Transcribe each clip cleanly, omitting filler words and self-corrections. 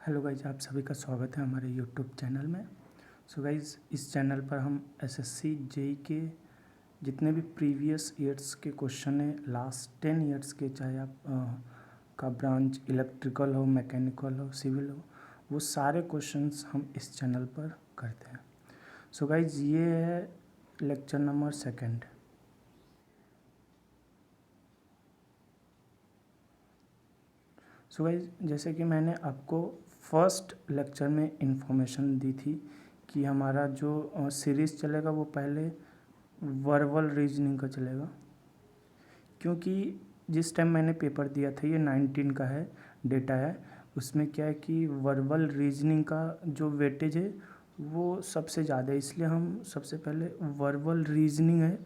Hello guys, आप सभी का स्वागत है हमारे यूट्यूब चैनल में। सो गाइज, इस चैनल पर हम एसएससी जेई के जितने भी प्रीवियस ईयर्स के क्वेश्चन हैं, लास्ट 10 ईयर्स के, चाहे आप का ब्रांच इलेक्ट्रिकल हो, मैकेनिकल हो, सिविल हो, वो सारे क्वेश्चंस हम इस चैनल पर करते हैं। सो गाइज, ये है लेक्चर नंबर 2। सो गाइज, जैसे कि मैंने आपको फर्स्ट लेक्चर में इंफॉर्मेशन दी थी कि हमारा जो सीरीज़ चलेगा वो पहले वर्बल रीजनिंग का चलेगा, क्योंकि जिस टाइम मैंने पेपर दिया था, ये 19 का है, डेटा है, उसमें क्या है कि वर्बल रीजनिंग का जो वेटेज है वो सबसे ज़्यादा है। इसलिए हम सबसे पहले वर्बल रीजनिंग है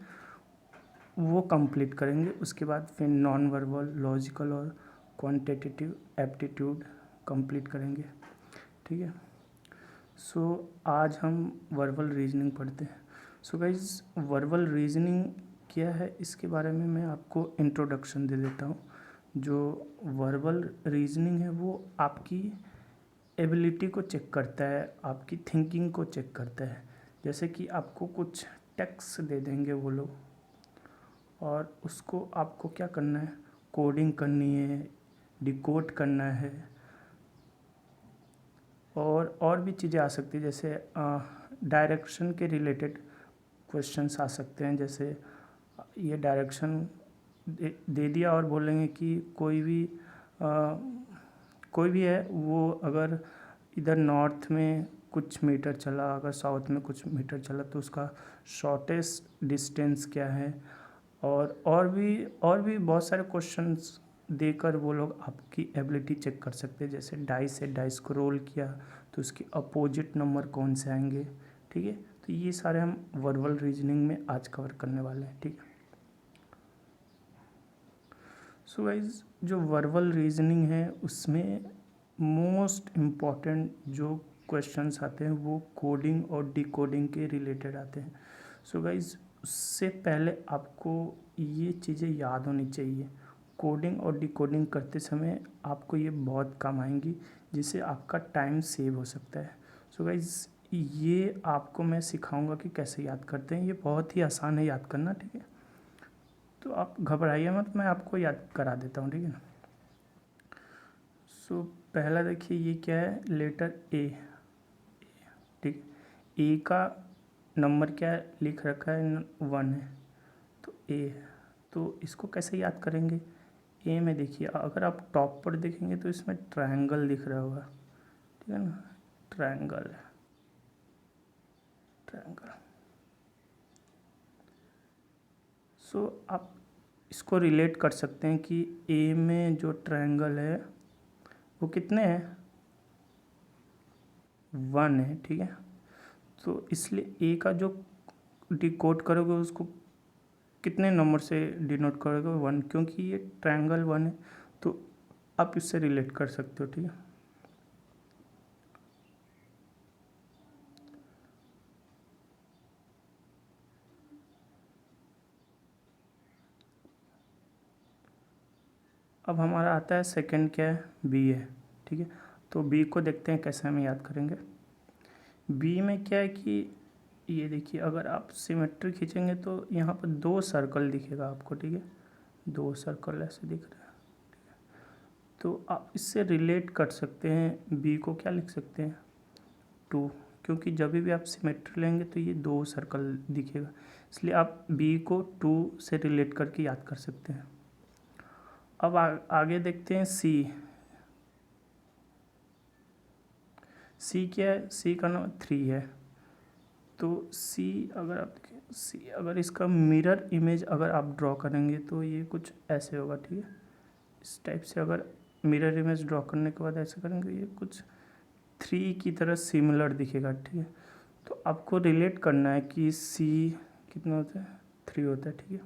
वो कंप्लीट करेंगे, उसके बाद फिर नॉन वर्बल, लॉजिकल और क्वांटिटेटिव एप्टीट्यूड कंप्लीट करेंगे। ठीक है। सो आज हम वर्बल रीजनिंग पढ़ते हैं। सो गाइज, वर्बल रीजनिंग क्या है इसके बारे में मैं आपको इंट्रोडक्शन दे देता हूँ। जो वर्बल रीजनिंग है वो आपकी एबिलिटी को चेक करता है, आपकी थिंकिंग को चेक करता है। जैसे कि आपको कुछ टेक्स्ट दे देंगे वो लोग, और उसको आपको क्या करना है, कोडिंग करनी है, डिकोड करना है, और भी चीज़ें आ सकती है। जैसे डायरेक्शन के रिलेटेड क्वेश्चंस आ सकते हैं। जैसे ये डायरेक्शन दे दिया और बोलेंगे कि कोई भी है वो, अगर इधर नॉर्थ में कुछ मीटर चला, अगर साउथ में कुछ मीटर चला, तो उसका शॉर्टेस्ट डिस्टेंस क्या है। और भी बहुत सारे क्वेश्चंस देकर वो लोग आपकी एबिलिटी चेक कर सकते हैं। जैसे डाइस है, डाइस को रोल किया तो उसके अपोजिट नंबर कौन से आएंगे। ठीक है, तो ये सारे हम वर्बल रीजनिंग में आज कवर करने वाले हैं। ठीक है। सो गाइज, जो वर्बल रीजनिंग है उसमें मोस्ट इम्पॉर्टेंट जो क्वेश्चंस आते हैं वो कोडिंग और डिकोडिंग के रिलेटेड आते हैं। सो गाइज, उससे पहले आपको ये चीज़ें याद होनी चाहिए। कोडिंग और डिकोडिंग करते समय आपको ये बहुत काम आएंगी, जिससे आपका टाइम सेव हो सकता है। सो गाइज, ये आपको मैं सिखाऊंगा कि कैसे याद करते हैं। ये बहुत ही आसान है याद करना। ठीक है, तो आप घबराइए मत, मैं आपको याद करा देता हूँ। ठीक है ना। सो पहला देखिए, ये क्या है, लेटर ए। ठीक, ए का नंबर क्या है, लिख रखा है 1 है, तो ए। तो इसको कैसे याद करेंगे। ए में देखिए, अगर आप टॉप पर देखेंगे तो इसमें ट्रायंगल दिख रहा होगा। ठीक है ना, ट्रायंगल, ट्रायंगल। सो आप इसको रिलेट कर सकते हैं कि ए में जो ट्रायंगल है वो कितने हैं, 1 है। ठीक है, तो इसलिए ए का जो डिकोड करोगे उसको कितने नंबर से डिनोट करोगे, 1, क्योंकि ये ट्रायंगल 1 है, तो आप इससे रिलेट कर सकते हो। ठीक है, अब हमारा आता है सेकंड, क्या है, बी है। ठीक है, तो बी को देखते हैं कैसे हम याद करेंगे। बी में क्या है कि ये देखिए, अगर आप सिमेट्री खींचेंगे तो यहाँ पर 2 सर्कल दिखेगा आपको। ठीक है, 2 सर्कल ऐसे दिख रहा है। तो आप इससे रिलेट कर सकते हैं, बी को क्या लिख सकते हैं, 2, क्योंकि जब भी आप सिमेट्री लेंगे तो ये 2 सर्कल दिखेगा, इसलिए आप बी को 2 से रिलेट करके याद कर सकते हैं। अब आगे देखते हैं सी। सी क्या है, सी का नंबर 3 है। तो सी, अगर आप देखें, सी अगर इसका मिरर इमेज अगर आप ड्रॉ करेंगे तो ये कुछ ऐसे होगा। ठीक है, इस टाइप से अगर मिरर इमेज ड्रॉ करने के बाद ऐसे करेंगे, ये कुछ 3 की तरह सिमिलर दिखेगा। ठीक है, तो आपको रिलेट करना है कि सी कितना होता है, 3 होता है। ठीक है,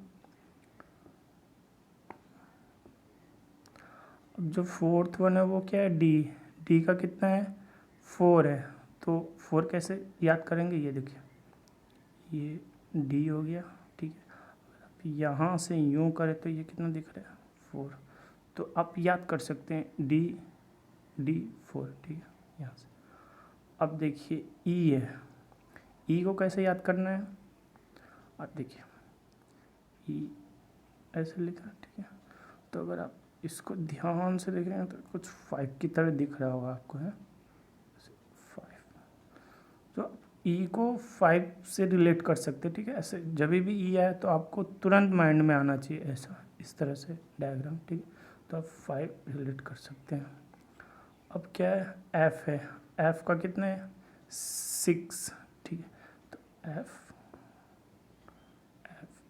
अब जो फोर्थ वन है वो क्या है, डी। डी का कितना है, 4 है। तो 4 कैसे याद करेंगे, ये देखिए, ये डी हो गया। ठीक है, अब यहाँ से यूँ करें तो ये कितना दिख रहा है, 4। तो आप याद कर सकते हैं डी, डी 4। ठीक है, यहाँ से। अब देखिए ई है, ई को कैसे याद करना है, अब देखिए ई ऐसे लिखा, ठीक है। तो अगर आप इसको ध्यान से देखेंगे तो कुछ 5 की तरह दिख रहा होगा आपको, है 5। तो ई को 5 से रिलेट कर सकते हैं, ठीक है। ऐसे जब भी ई आए तो आपको तुरंत माइंड में आना चाहिए ऐसा, इस तरह से डायग्राम, ठीक है। तो आप 5 रिलेट कर सकते हैं। अब क्या है, एफ है, एफ का कितना है 6, ठीक है। तो एफ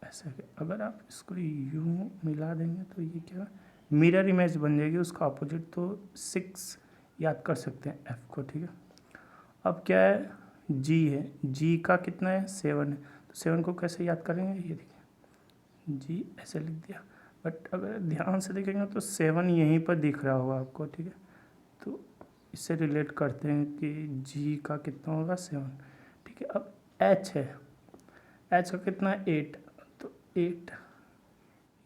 ऐसे अगर आप इसको यूँ मिला देंगे तो ये क्या मिरर इमेज बन जाएगी उसका अपोजिट, तो 6 याद कर सकते हैं एफ को, ठीक है। अब क्या है, जी है, जी का कितना है 7 है, तो 7 को कैसे याद करेंगे, ये देखिए जी ऐसे लिख दिया। बट अगर ध्यान से देखेंगे तो 7 यहीं पर दिख रहा होगा आपको, ठीक है। तो इससे रिलेट करते हैं कि जी का कितना होगा 7, ठीक है। अब एच है, एच का कितना है 8, तो 8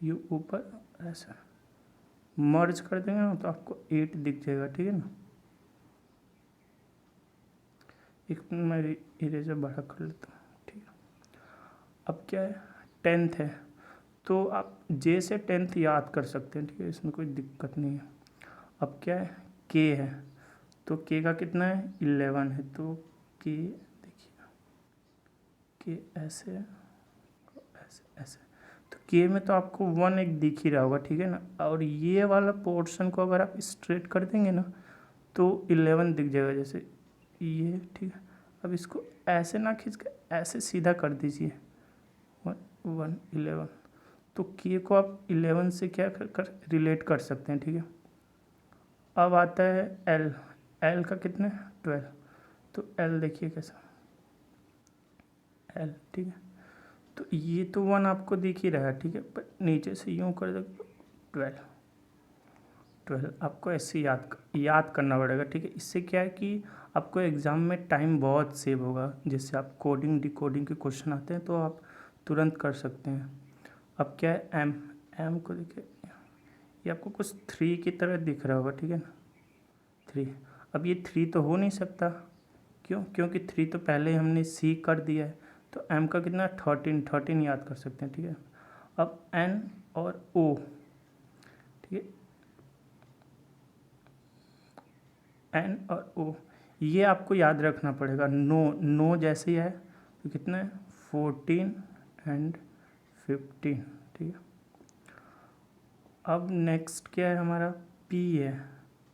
यू ऊपर ऐसा मर्ज कर देंगे ना तो आपको 8 दिख जाएगा, ठीक है ना। एक मैं इरेजर बड़ा कर लेता हूँ, ठीक है। अब क्या है 10th है, तो आप जे से 10th याद कर सकते हैं, ठीक है, इसमें कोई दिक्कत नहीं है। अब क्या है के है, तो के का कितना है 11 है, तो के देखिए के ऐसे ऐसे ऐसे, तो के में तो आपको 1 एक दिख ही रहा होगा, ठीक है ना। और ये वाला पोर्शन को अगर आप स्ट्रेट कर देंगे ना तो 11 दिख जाएगा, जैसे ये, ठीक है। अब इसको ऐसे ना खींच के ऐसे सीधा कर दीजिए 1 11, तो के को आप 11 से क्या कर रिलेट कर सकते हैं, ठीक है। अब आता है एल, एल का कितना है 12, तो एल देखिए कैसा एल, ठीक है। तो ये तो 1 आपको दिख ही रहा है, ठीक है, पर नीचे से यूँ कर दो 12 12 आपको ऐसे याद करना पड़ेगा, ठीक है। इससे क्या है कि आपको एग्ज़ाम में टाइम बहुत सेव होगा, जैसे आप कोडिंग डिकोडिंग के क्वेश्चन आते हैं तो आप तुरंत कर सकते हैं। अब क्या है एम, एम को देखिए ये आपको कुछ 3 की तरह दिख रहा होगा, ठीक है ना 3। अब ये 3 तो हो नहीं सकता, क्यों, क्योंकि 3 तो पहले हमने सी कर दिया है। तो एम का कितना 13 याद कर सकते हैं, ठीक है। अब एन और ओ, ठीक है, एन और ओ ये आपको याद रखना पड़ेगा। नो, नो जैसे ही है तो कितना है 14 एंड 15, ठीक है। अब नेक्स्ट क्या है हमारा पी है,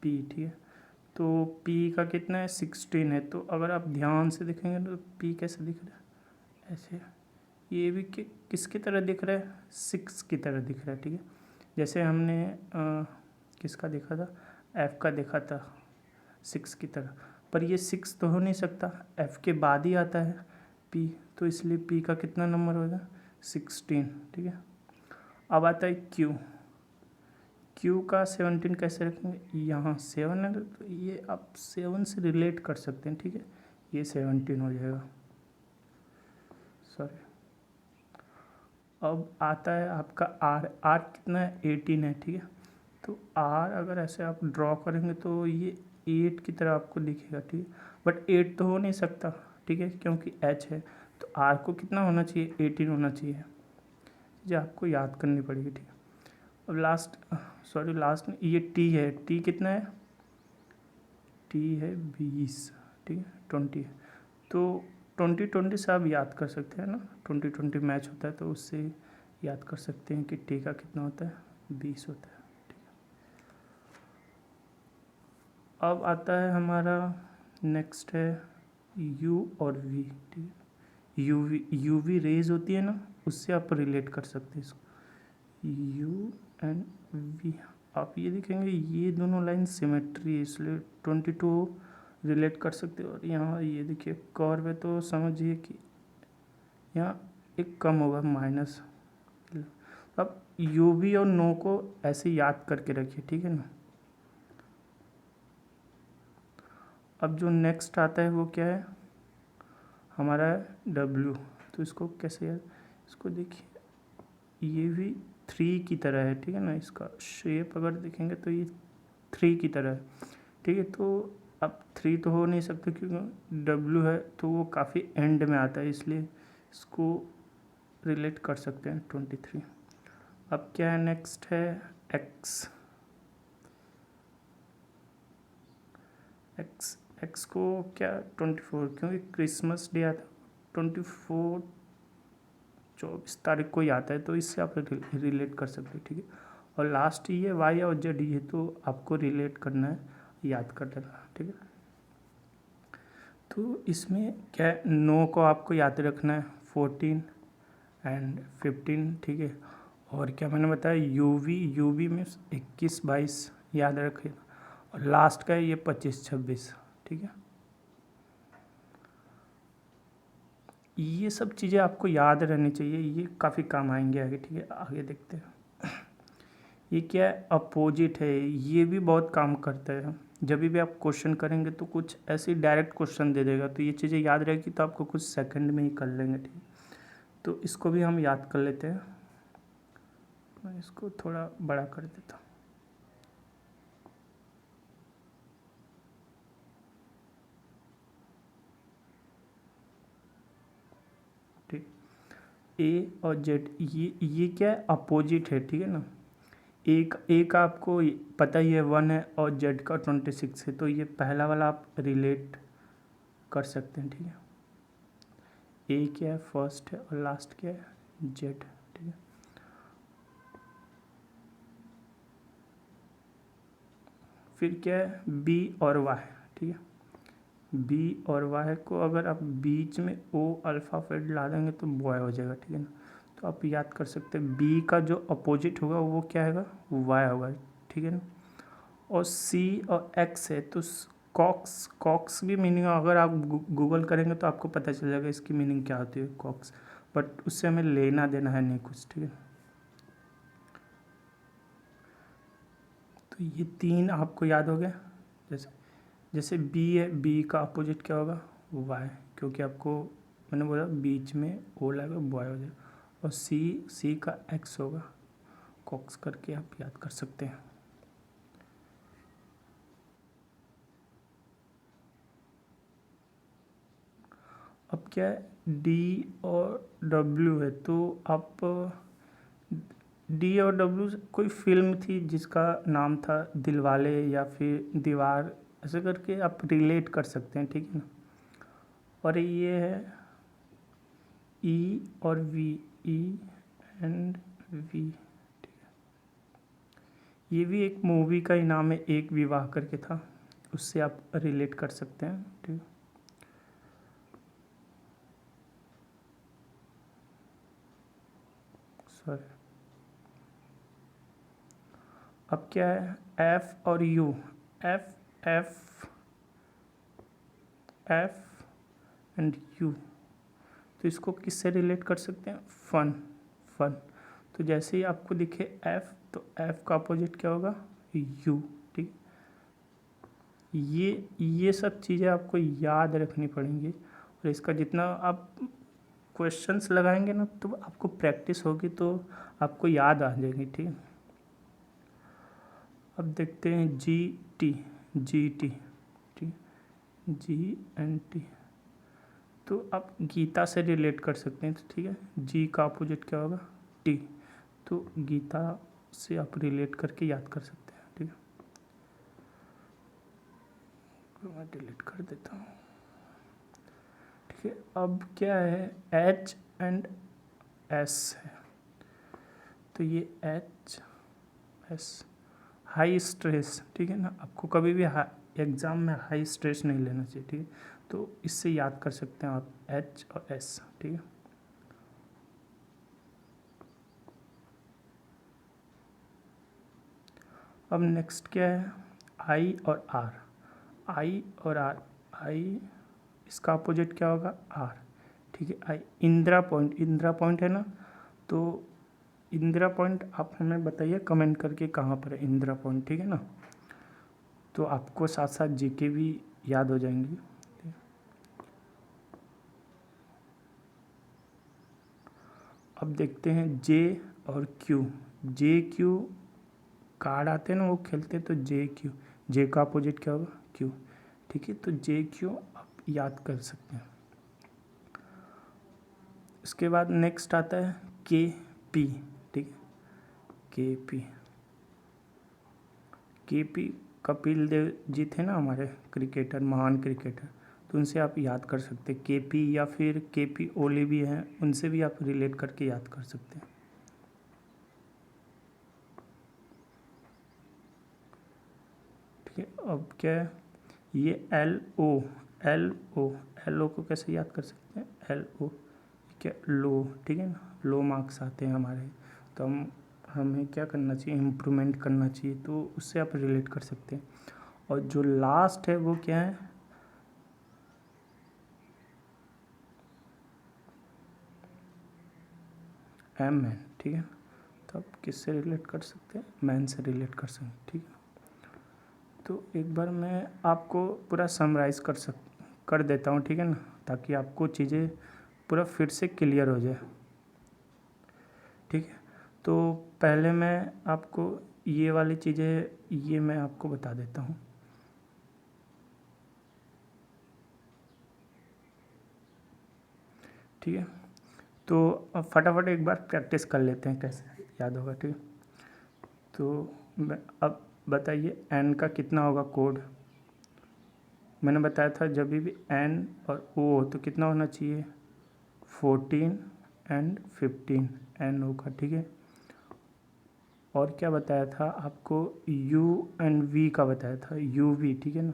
पी, ठीक है। तो पी का कितना है 16 है, तो अगर आप ध्यान से देखेंगे तो पी कैसे दिख रहा है ऐसे, ये भी किसकी तरह दिख रहा है 6 की तरह दिख रहा है, ठीक है। जैसे हमने किसका देखा था, एफ़ का देखा था 6 की तरह, पर ये 6 तो हो नहीं सकता, एफ़ के बाद ही आता है पी, तो इसलिए पी का कितना नंबर होगा 16, ठीक है। अब आता है क्यू, क्यू का 17 कैसे रखेंगे, यहाँ 7 है तो ये आप 7 से रिलेट कर सकते हैं, ठीक है, ये 17 हो जाएगा, सॉरी। अब आता है आपका आर, आर कितना है 18 है, ठीक है। तो आर अगर ऐसे आप ड्रॉ करेंगे तो ये 8 की तरह आपको दिखेगा, ठीक है। बट 8 तो हो नहीं सकता, ठीक है, क्योंकि एच है, तो आर को कितना होना चाहिए 18 होना चाहिए, जो आपको याद करनी पड़ेगी, ठीक है। अब लास्ट में ये टी है, टी कितना है, टी है 20, ठीक है 20 है, तो 20 से आप याद कर सकते हैं ना, 20 मैच होता है तो उससे याद कर सकते हैं कि टी का कितना होता है 20 होता है, ठीक है। अब आता है हमारा नेक्स्ट है यू और वी, ठीक है। यूवी रेज होती है ना, उससे आप रिलेट कर सकते हैं इसको, यू एंड वी। आप ये देखेंगे ये दोनों लाइन सिमेट्री है, इसलिए 22 रिलेट कर सकते हो। और यहाँ ये देखिए कर्व है तो समझिए कि यहाँ एक कम होगा माइनस। अब यू वी और नो को ऐसे याद करके रखिए, ठीक है ना। अब जो नेक्स्ट आता है वो क्या है हमारा डब्ल्यू, तो इसको कैसे याद, इसको देखिए ये भी 3 की तरह है, ठीक है ना। इसका शेप अगर देखेंगे तो ये 3 की तरह है, ठीक है। तो अब 3 तो हो नहीं सकते क्योंकि W है तो वो काफ़ी एंड में आता है, इसलिए इसको रिलेट कर सकते हैं 23। अब क्या है, नेक्स्ट है X। एक्स को क्या 24, क्योंकि क्रिसमस डे आता है 24 24 तारीख को ही आता है, तो इससे आप रिलेट कर सकते हैं, ठीक है। और लास्ट ये वाई और जेड, ये तो आपको रिलेट करना है, याद कर लेना, ठीक है। तो इसमें क्या है, नो को आपको याद रखना है 14 एंड 15, ठीक है। और क्या मैंने बताया, यूवी में 21 22 याद रखिएगा, और लास्ट का है ये 25 26, ठीक है। ये सब चीज़ें आपको याद रहनी चाहिए, ये काफ़ी काम आएंगे आगे, ठीक है। आगे देखते हैं, ये क्या है, अपोजिट है, ये भी बहुत काम करता है। जब भी आप क्वेश्चन करेंगे तो कुछ ऐसे डायरेक्ट क्वेश्चन दे देगा, तो ये चीज़ें याद रहेगी तो आपको कुछ सेकंड में ही कर लेंगे, ठीक है। तो इसको भी हम याद कर लेते हैं, मैं इसको थोड़ा बड़ा कर देता हूँ, ठीक। ए और जेड, ये क्या है, अपोजिट है, ठीक है ना। ए का आपको पता ही है 1 है, और जेड का 26 है, तो ये पहला वाला आप रिलेट कर सकते हैं, ठीक है। ए क्या है, फर्स्ट है, और लास्ट क्या है, जेड, ठीक है। फिर क्या है, बी और वाई, ठीक है। बी और वाई को अगर आप बीच में ओ अल्फ़ाबेट ला देंगे तो बॉय हो जाएगा, ठीक है ना। तो आप याद कर सकते हैं, बी का जो अपोजिट होगा वो क्या होगा, वाई होगा, ठीक है ना। और सी और एक्स है तो कॉक्स भी मीनिंग, अगर आप गूगल करेंगे तो आपको पता चल जाएगा इसकी मीनिंग क्या होती है, कॉक्स, बट उससे हमें लेना देना है नहीं कुछ, ठीक है। तो ये 3 आपको याद हो गया। जैसे जैसे बी है, बी का अपोजिट क्या होगा, वाई, क्योंकि आपको मैंने बोला बीच में ओ लगा बॉय हो जाएगा। और सी का एक्स होगा, कॉक्स करके आप याद कर सकते हैं। अब क्या है, डी और डब्ल्यू है, तो आप डी और डब्ल्यू कोई फिल्म थी जिसका नाम था दिलवाले या फिर दीवार, ऐसे करके आप रिलेट कर सकते हैं, ठीक है ना। और ये है ई और वी, ई एंड वी, ये भी एक मूवी का ही नाम है, एक विवाह करके था, उससे आप रिलेट कर सकते हैं, ठीक है। सॉरी। अब क्या है, एफ और you, F F F and you, तो इसको किससे रिलेट कर सकते हैं, फन, फन। तो जैसे ही आपको दिखे एफ, तो एफ का अपोजिट क्या होगा, यू, ठीक। ये सब चीज़ें आपको याद रखनी पड़ेंगी, और इसका जितना आप क्वेश्चंस लगाएंगे ना तो आपको प्रैक्टिस होगी तो आपको याद आ जाएगी, ठीक है। अब देखते हैं जी टी, ठीक, जी एंड टी, तो आप गीता से रिलेट कर सकते हैं, तो ठीक है। जी का अपोजिट क्या होगा, टी, तो गीता से आप रिलेट करके याद कर सकते हैं, ठीक है। तो मैं डिलीट कर देता हूँ, ठीक है। अब क्या है, एच एंड एस है, तो ये एच एस हाई स्ट्रेस, ठीक है ना। आपको कभी भी एग्ज़ाम में हाई स्ट्रेस नहीं लेना चाहिए, ठीक है। तो इससे याद कर सकते हैं आप एच और एस, ठीक है। अब नेक्स्ट क्या है, आई और आर, आई और आर, आई इसका अपोजिट क्या होगा, आर, ठीक है। आई इंदिरा पॉइंट है ना, तो इंदिरा पॉइंट आप हमें बताइए कमेंट करके कहाँ पर है इंदिरा पॉइंट, ठीक है ना। तो आपको साथ साथ जीके भी याद हो जाएंगी। अब देखते हैं जे और क्यू, जे क्यू कार्ड आते हैं ना वो खेलते हैं, तो जे क्यू, जे का अपोजिट क्या होगा, क्यू, ठीक है। तो जे क्यू आप याद कर सकते हैं। इसके बाद नेक्स्ट आता है के पी, ठीक है। के पी कपिल देव जी थे ना हमारे क्रिकेटर, महान क्रिकेटर, तो उनसे आप याद कर सकते हैं के पी, या फिर के पी ओली भी हैं, उनसे भी आप रिलेट करके याद कर सकते हैं। ठीक है। अब क्या है ये एल ओ को कैसे याद कर सकते हैं, एल ओ क्या, लो, ठीक है ना, लो मार्क्स आते हैं हमारे, तो हमें क्या करना चाहिए, इम्प्रूवमेंट करना चाहिए, तो उससे आप रिलेट कर सकते हैं। और जो लास्ट है वो क्या है, एम मैन, ठीक है। तो आप किससे रिलेट कर सकते हैं, मैन से रिलेट कर सकते हैं, ठीक है। तो एक बार मैं आपको पूरा समराइज़ कर देता हूँ, ठीक है ना, ताकि आपको चीज़ें पूरा फिर से क्लियर हो जाए, ठीक है। तो पहले मैं आपको ये वाली चीज़ें ये मैं आपको बता देता हूँ। ठीक है। तो अब फटाफट एक बार प्रैक्टिस कर लेते हैं कैसे याद होगा, ठीक है। तो अब बताइए एन का कितना होगा कोड। मैंने बताया था जब भी एन और ओ हो तो कितना होना चाहिए, 14 एंड 15 एन ओ का, ठीक है। और क्या बताया था आपको, यू एंड वी का बताया था, यू वी, ठीक है ना,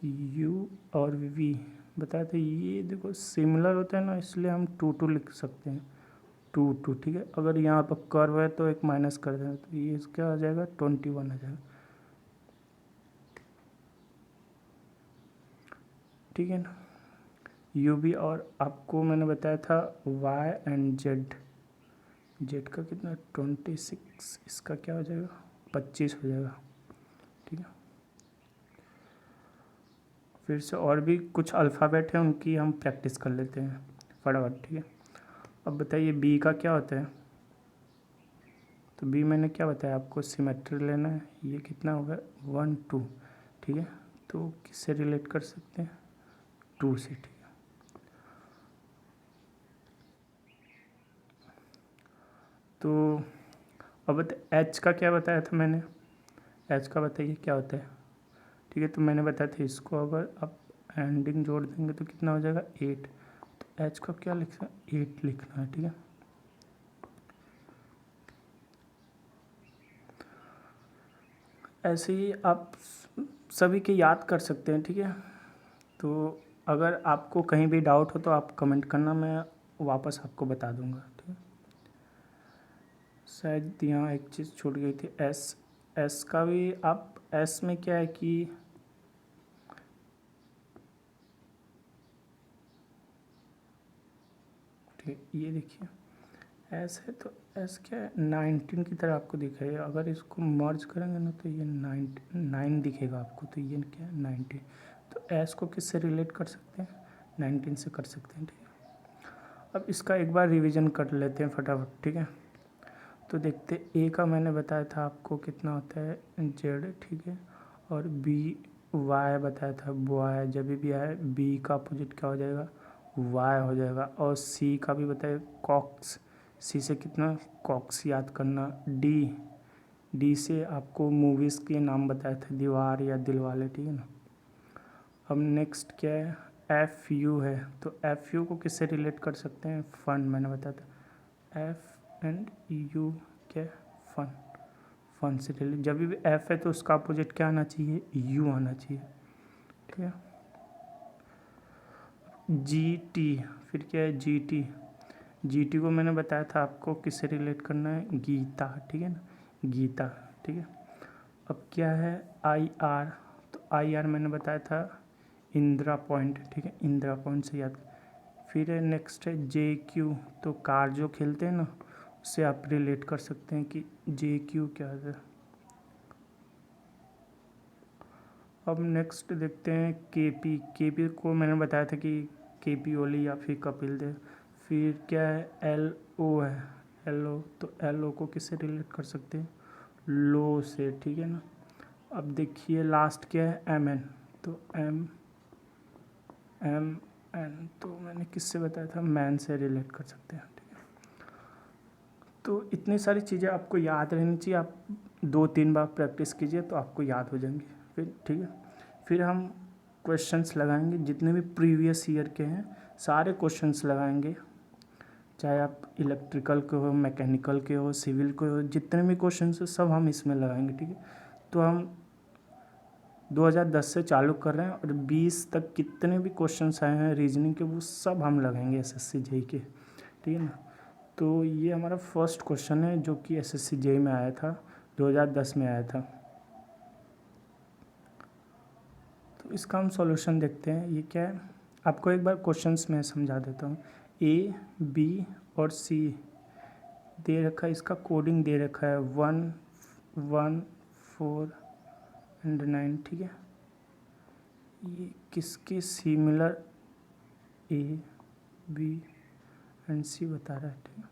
यू और वी बताया था। ये देखो सिमिलर होता है ना, इसलिए हम 2 लिख सकते हैं, 2 ठीक है। अगर यहाँ पर कर्व है तो एक माइनस कर देना, तो ये इसका आ जाएगा 21 आ जाएगा, ठीक है ना, यू बी। और आपको मैंने बताया था वाई एंड जेड, जेड का कितना 26, इसका क्या हो जाएगा 25 हो जाएगा, ठीक है। फिर से और भी कुछ अल्फ़ाबेट हैं उनकी हम प्रैक्टिस कर लेते हैं फटाफट, ठीक है। अब बताइए बी का क्या होता है, तो बी मैंने क्या बताया आपको, सिमेट्री लेना है, ये कितना होगा 1 2, ठीक है। तो किससे रिलेट कर सकते हैं, 2 से, ठीक है। तो अब एच का क्या बताया था मैंने, एच का बताइए क्या होता है, ठीक है। तो मैंने बताया था इसको अगर आप एंडिंग जोड़ देंगे तो कितना हो जाएगा 8, तो एच का क्या लिखना, 8 लिखना है, ठीक है। ऐसे ही आप सभी के याद कर सकते हैं, ठीक है। तो अगर आपको कहीं भी डाउट हो तो आप कमेंट करना, मैं वापस आपको बता दूंगा, ठीक है। शायद यहाँ एक चीज़ छूट गई थी, एस, एस का भी आप, एस में क्या है कि ठीक, ये देखिए एस है, तो एस क्या है 19 की तरह आपको दिखेगा, अगर इसको मर्ज करेंगे ना तो ये 9 दिखेगा आपको, तो ये क्या है 19। तो एस को किससे रिलेट कर सकते हैं, 19 से कर सकते हैं, ठीक है। अब इसका एक बार रिवीजन कर लेते हैं फटाफट, ठीक है। तो देखते, ए का मैंने बताया था आपको कितना होता है जेड, ठीक है। और बी वाई बताया था, वाई जब भी आए बी का अपोजिट क्या हो जाएगा, वाई हो जाएगा। और सी का भी बताया कॉक्स, सी से कितना कॉक्स याद करना। डी, डी से आपको मूवीज़ के नाम बताया था, दीवार या दिलवाले, ठीक है ना। अब नेक्स्ट क्या है, एफ यू है, तो एफ यू को किससे रिलेट कर सकते हैं, फन, मैंने बताया था एफ एंड यू क्या, फन, फन से रिलेट। जब भी एफ है तो उसका अपोजिट क्या आना चाहिए, यू आना चाहिए, ठीक है। जी टी, फिर क्या है जी टी, जी टी को मैंने बताया था आपको किससे रिलेट करना है, गीता, ठीक है ना, गीता, ठीक है। अब क्या है आई आर, तो आई आर मैंने बताया था इंदिरा पॉइंट, ठीक है, इंदिरा पॉइंट से याद। फिर है नेक्स्ट है जे क्यू, तो कार जो खेलते हैं ना उससे आप रिलेट कर सकते हैं कि जे क्यू क्या है। अब नेक्स्ट देखते हैं के पी, के पी को मैंने बताया था कि के पी ओली या फिर कपिल देव। फिर क्या है एल ओ है, एल ओ, तो एल ओ को किससे रिलेट कर सकते हैं, लो से, ठीक है ना। अब देखिए लास्ट क्या है एम एन, तो एम एन, तो मैंने किससे बताया था, मैन से रिलेट कर सकते हैं, ठीक है। तो इतनी सारी चीज़ें आपको याद रहनी चाहिए, आप 2-3 बार प्रैक्टिस कीजिए तो आपको याद हो जाएंगी फिर, ठीक है। फिर हम क्वेश्चंस लगाएंगे, जितने भी प्रीवियस ईयर के हैं सारे क्वेश्चंस लगाएंगे, चाहे आप इलेक्ट्रिकल के हो, मैकेनिकल के हो, सिविल के हो, जितने भी क्वेश्चंस हो सब हम इसमें लगाएंगे, ठीक है। तो हम 2010 से चालू कर रहे हैं और 20 तक कितने भी क्वेश्चंस आए हैं रीजनिंग के वो सब हम लगाएंगे एसएससी जेई के, ठीक है ना। तो ये हमारा फर्स्ट क्वेश्चन है जो कि एसएससी जेई में आया था, 2010 में आया था। तो इसका हम सॉल्यूशन देखते हैं। ये क्या है, आपको एक बार क्वेश्चंस में समझा देता हूँ। ए, बी और सी दे रखा है, इसका कोडिंग दे रखा है 1, 1, 4 एंड 9, ठीक है। ये किसके सिमिलर ए, बी एंड सी बता रहा है, ठीक है।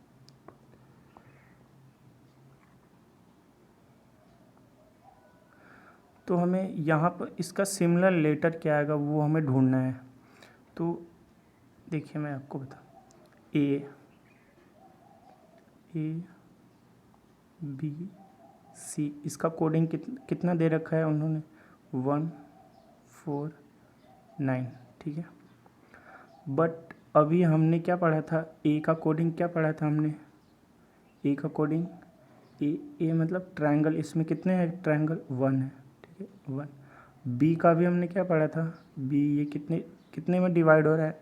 तो हमें यहाँ पर इसका सिमिलर लेटर क्या आएगा वो हमें ढूंढना है। तो देखिए मैं आपको बता, ए, बी, सी, इसका कोडिंग कितना दे रखा है उन्होंने, 1, 4, 9, ठीक है। बट अभी हमने क्या पढ़ा था, ए का कोडिंग क्या पढ़ा था हमने, ए का कोडिंग, ए मतलब ट्रायंगल, इसमें कितने हैं ट्रायंगल, 1 है, ठीक है, 1। बी का भी हमने क्या पढ़ा था, बी ये कितने में डिवाइड हो रहा है,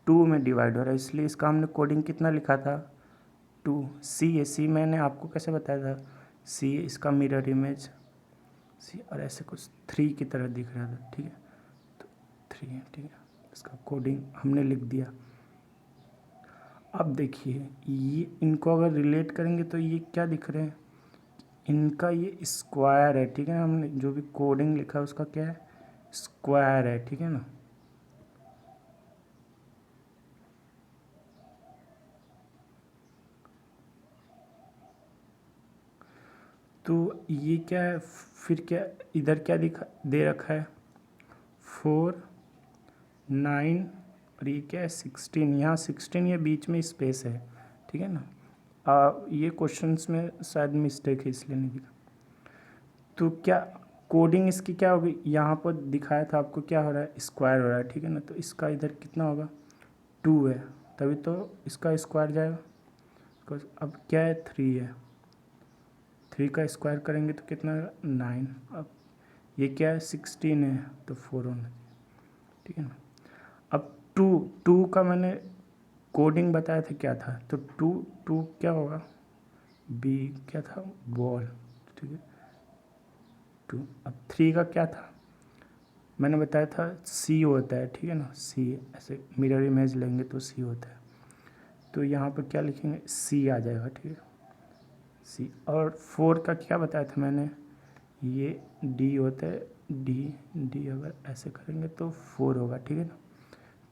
2 में डिवाइड हो रहा है, इसलिए इसका हमने कोडिंग कितना लिखा था, 2। सी है, सी मैंने आपको कैसे बताया था, सी इसका मिरर इमेज सी, और ऐसे कुछ 3 की तरह दिख रहा था, ठीक है। तो 3 है, ठीक है, इसका कोडिंग हमने लिख दिया। अब देखिए ये इनको अगर रिलेट करेंगे तो ये क्या दिख रहे हैं, इनका ये स्क्वायर है, ठीक है। हमने जो भी कोडिंग लिखा है उसका क्या है, स्क्वायर है, ठीक है ना। तो ये क्या है, फिर क्या इधर क्या दिखा दे रखा है, 4, 9 और ये क्या है 16, यहाँ 16 ये बीच में स्पेस है, ठीक है ना। ये क्वेश्चंस में शायद मिस्टेक है इसलिए नहीं दिखा। तो क्या कोडिंग इसकी क्या होगी, यहाँ पर दिखाया था आपको क्या हो रहा है, स्क्वायर हो रहा है, ठीक है ना। तो इसका इधर कितना होगा, 2 है, तभी तो इसका स्क्वायर जाएगा। अब क्या है, 3 है, 3 का स्क्वायर करेंगे तो कितना, 9। अब ये क्या है, 16 है, तो 4 होना चाहिए, ठीक है ना। अब 2 का मैंने कोडिंग बताया था क्या था, तो 2 क्या होगा, बी क्या था, बॉल, ठीक है, 2। अब 3 का क्या था, मैंने बताया था सी होता है, ठीक है ना, सी, ऐसे मिरर इमेज लेंगे तो सी होता है। तो यहाँ पर क्या लिखेंगे, सी आ जाएगा, ठीक है, सी। और 4 का क्या बताया था मैंने, ये डी होता है, डी अगर ऐसे करेंगे तो 4 होगा, ठीक है ना।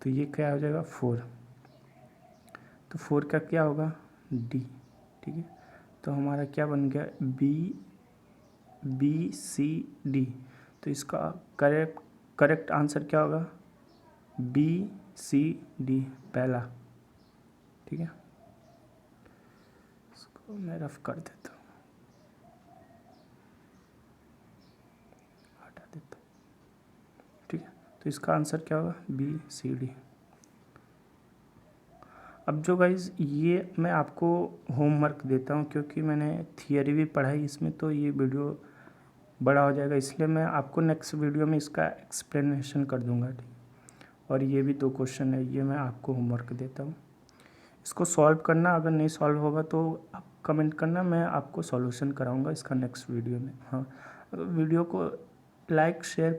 तो ये क्या हो जाएगा, 4। तो 4 का क्या होगा, डी, ठीक है। तो हमारा क्या बन गया, बी सी डी। तो इसका करेक्ट आंसर क्या होगा, बी सी डी, पहला, ठीक है। इसको मैं रफ कर देता हूँ, हटा देता हूँ, ठीक है। तो इसका आंसर क्या होगा, बी सी डी। अब जो गाइज ये मैं आपको होमवर्क देता हूँ, क्योंकि मैंने थियरी भी पढ़ाई इसमें, तो ये वीडियो बड़ा हो जाएगा, इसलिए मैं आपको नेक्स्ट वीडियो में इसका एक्सप्लेनेशन कर दूंगा, ठीक। और ये भी 2 क्वेश्चन है, ये मैं आपको होमवर्क देता हूँ, इसको सॉल्व करना। अगर नहीं सॉल्व होगा तो आप कमेंट करना, मैं आपको सॉल्यूशन कराऊंगा इसका नेक्स्ट वीडियो में। हाँ, वीडियो को लाइक शेयर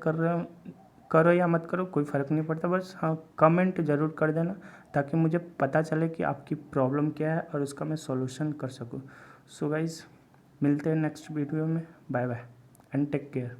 करो या मत करो, कोई फ़र्क नहीं पड़ता, बस हाँ कमेंट ज़रूर कर देना, ताकि मुझे पता चले कि आपकी प्रॉब्लम क्या है और उसका मैं सॉल्यूशन कर सकूँ। सो गाइज़, मिलते हैं नेक्स्ट वीडियो में, bye bye and take care.